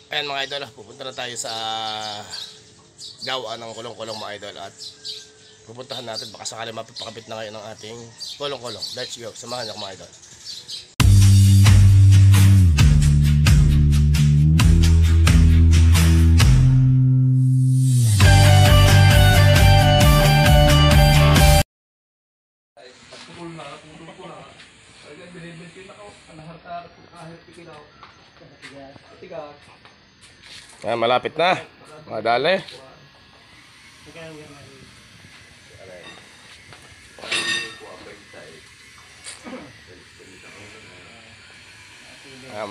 Ayan mga idol, pupunta na tayo sa gawa ng kulong-kulong mga idol. At pupuntahan natin, baka sakali mapapakapit na ngayon ng ating kulong-kulong. Let's go, samahan niyo mga idol. Ayan, malapit na. Madali.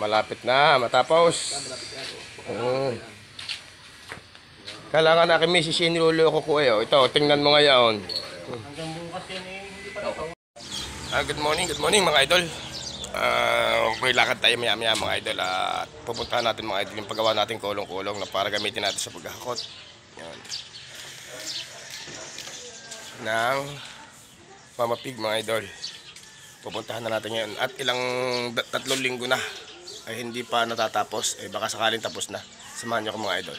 Malapit na. Matapos. Kailangan na kami si siniluloko ko eh. Ito, tingnan mo ngayon. Good morning mga idol. May lakad tayo maya mga idol at pupuntahan natin mga idol yung paggawa natin kulong-kulong na para gamitin natin sa paghahakot. Yan. Ng pamapig mga idol. Pupuntahan na natin ngayon at ilang 3 linggo na ay hindi pa natatapos. Baka sakaling tapos na. Samahan niyo ko mga idol.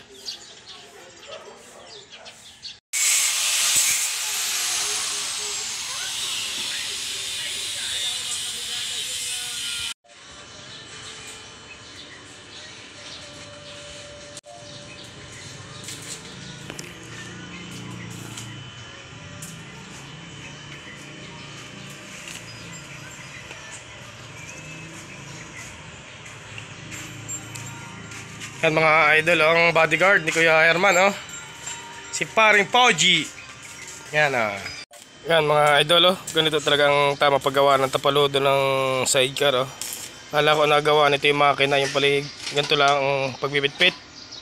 Yan mga idol, ang bodyguard ni Kuya Herman, oh. Si Paring Poji. Yan, Yan mga idol, ganito talagang tama paggawa ng tapaludo ng sidecar, oh. Kala ko nagawa nito yung makina, yung pala ganito lang ang pagbibitpit,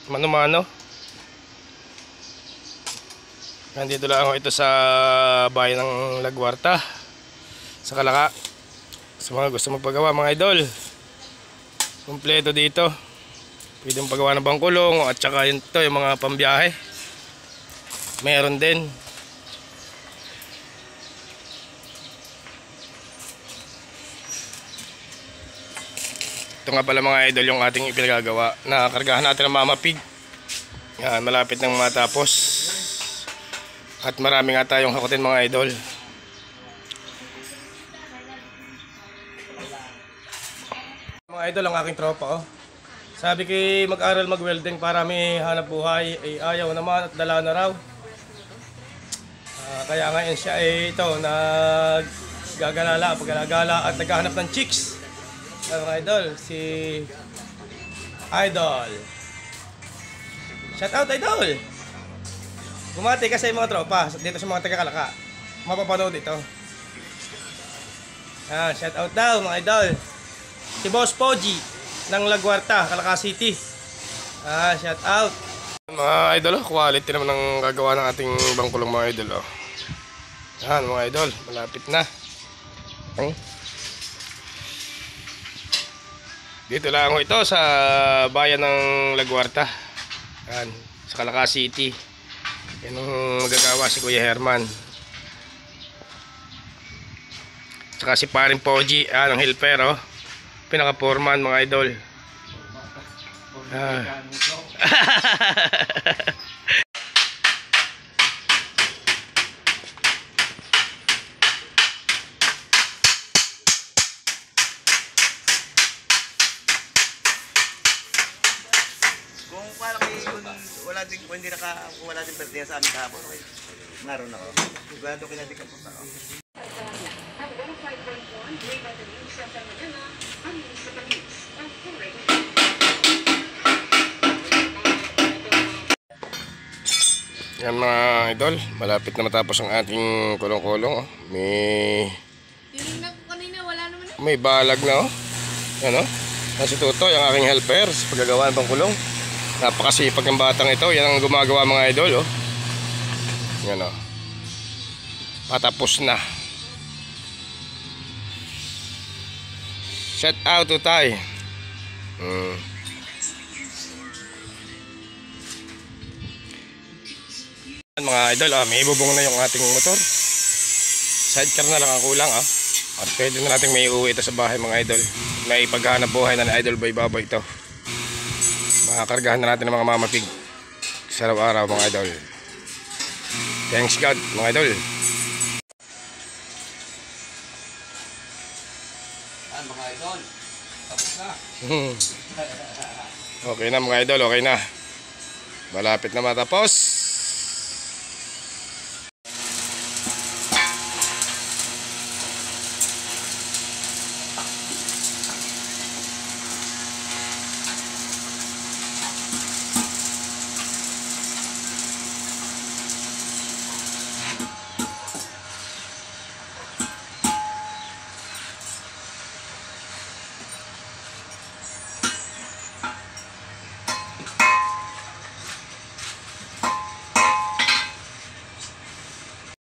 mano-mano. Nandito lang ako ito sa bayan ng Lagwarta, sa Kalaka. Sa mga gusto magpagawa mga idol, kumpleto dito. Pwede mong pagawa ng bangkulong at saka yun to, yung mga pambiyahe. Meron din. Ito nga pala mga idol yung ating ipinagagawa. Nakakargahan natin ng mamapig. Yan, malapit nang matapos. At marami nga tayong hakutin mga idol. Mga idol ang aking tropa, oh. Sabi kay mag-aral mag-welding para may hanap buhay, ay ayaw naman at dala na raw. Kaya ngayon siya ay ito, naggagalala, paggalagala at naghahanap ng chicks. Mga idol, si Idol. Shout out Idol! Bumati ka sa mga tropa, dito sa mga taga-Kalaka. Mapapanood ito. Shout out daw mga idol. Si Boss Poji ng Lagwarta, Kalaka City. Shout out. Mga idol, quality naman ang gagawa ng ating bangkulong mga idol. Yan mga idol, malapit na. Dito lang ako ito sa bayan ng Lagwarta. Yan, sa Kalaka City. Yan ang magagawa si Kuya Herman. Saka si Paring Poji, ng helper, oh. Pinaka-foreman mga idol. Kung parang wala din, kung hindi wala din birthday sa amin kahapon, okay. Naroon ako. Sigurado kinadik ang punta ako. Yan mga idol, malapit na matapos ang ating kulong-kulong, oh. May balag na, oh. Yan, oh. Yan si Tuto, yung aking helper sa paggagawa ng pangkulong. Napakasipag ng batang ito. Yan ang gumagawa mga idol, oh. Yan, oh. Patapos na. Shout out to Tay. Mga idol, may ibubong na yung ating motor. Sidecar na lang ang kulang, at pwede na natin may uwi ito sa bahay mga idol. May paghahanap buhay na ni Idol Boy Baboy ito. Makakargahan na natin ng mga mamapig sa araw-araw mga idol. Thanks God mga idol. Mga idol, tapos na. Okay na mga idol, okay na. Malapit na matapos.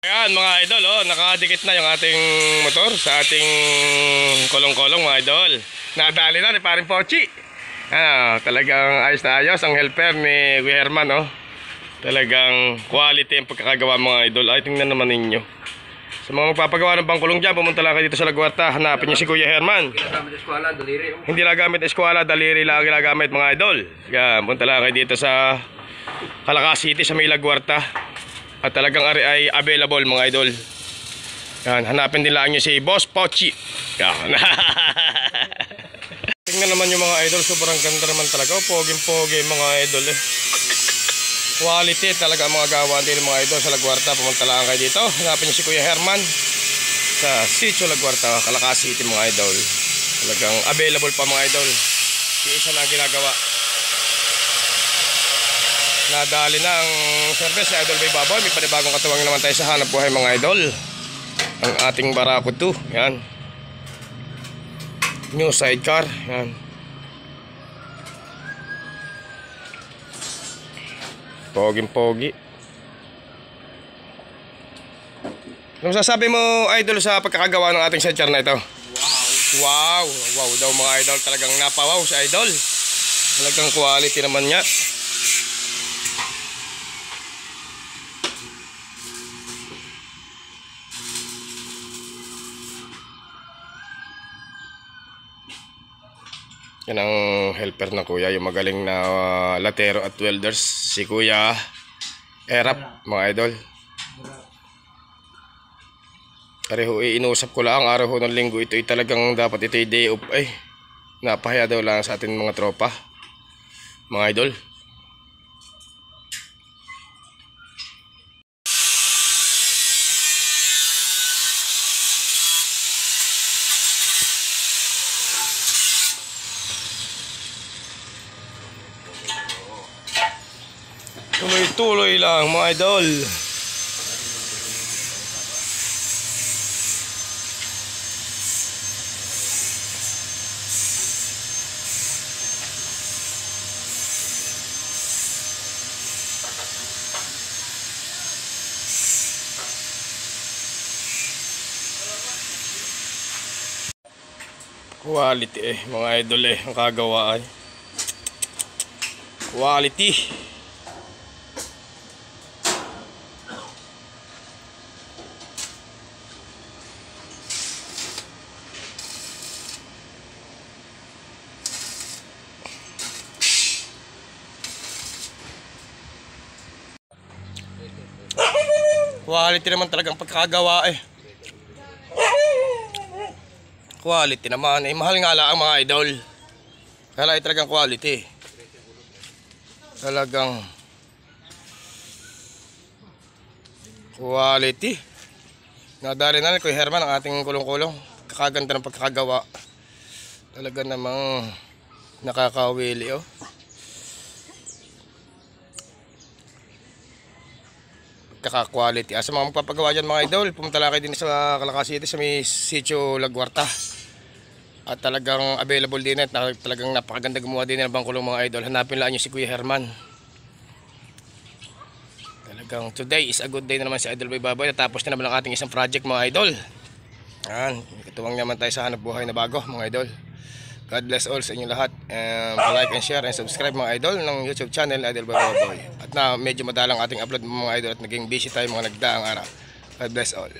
Ayan mga idol, oh, nakadikit na yung ating motor sa ating kolong-kolong mga idol. Nadali na ni paring Pochi. Talagang ayos na ayos ang helper ni Kuya Herman, oh. Talagang quality ang pagkakagawa mga idol. Ay, tingnan naman ninyo. Sa mga magpapagawa ng bangkulong dyan, pumunta lang kayo dito sa Laguarta. Hanapin nyo si Kuya Herman. Gamit eskwala, daliri. Hindi lang gamit eskwala, daliri lang ginagamit mga idol. Yan, punta lang kayo dito sa Calacas City sa may Laguarta. At talagang ay available mga idol. Yan, hanapin din lang nyo si Boss Pochi. Yan. Tingnan naman yung mga idol, sobrang ganda naman talaga. Poging-pogi mga idol eh. Quality talaga ang mga gawa din mga idol sa Laguarta. Pumunta lang kayo dito. Hanapin nyo si Kuya Herman sa Sitio Laguarta, Calacas City mga idol. Talagang available pa mga idol. Isa na ginagawa. Nadali na ang service sa Idol Bay Baboy. May panibagong katuwang naman tayo sa hanap buhay mga idol. Ang ating Barako 2. Yan. New sidecar. Yan. Poging-pogi. Ano masasabi mo idol sa pagkakagawa ng ating sidecar na ito? Wow. Wow daw mga idol. Talagang napawaw sa idol. Talagang quality naman niya. Yan ang helper ng kuya, yung magaling na latero at welders, si Kuya Erap mga idol. Pareho inusap ko lang araw ho ng linggo, ito ay talagang dapat ito ay day off ay. Napahiya daw lang sa atin mga tropa mga idol. Tuloy-tuloy lang mga idol. Quality mga idol ang kagawaan. Quality. Quality naman talagang pagkakagawa Quality naman mahal nga lang mga idol. Kaya talagang quality. Talagang quality. Nadali na Kuya Herman ang ating kulong-kulong. Kakaganda ng pagkakagawa. Talaga namang nakakawili Kaka-quality. Sa mga magpapagawa dyan mga idol, pumunta lang kayo din sa Calacas City sa may Sitio Laguarta. At talagang available din at talagang napakaganda gumawa din ng bangkulong mga idol. Hanapin lang nyo si Kuya Herman. Talagang today is a good day na naman si Idol Bay Baboy. Natapos na naman ang ating isang project mga idol. Yan, katuwang naman tayo sa hanap buhay na bago mga idol. God bless all sa inyo lahat. Like and share and subscribe mga idol ng YouTube channel Idol Bay Baboy. At na medyo madalang ating upload mga idol at naging busy tayo mga nagdaang araw. God bless all.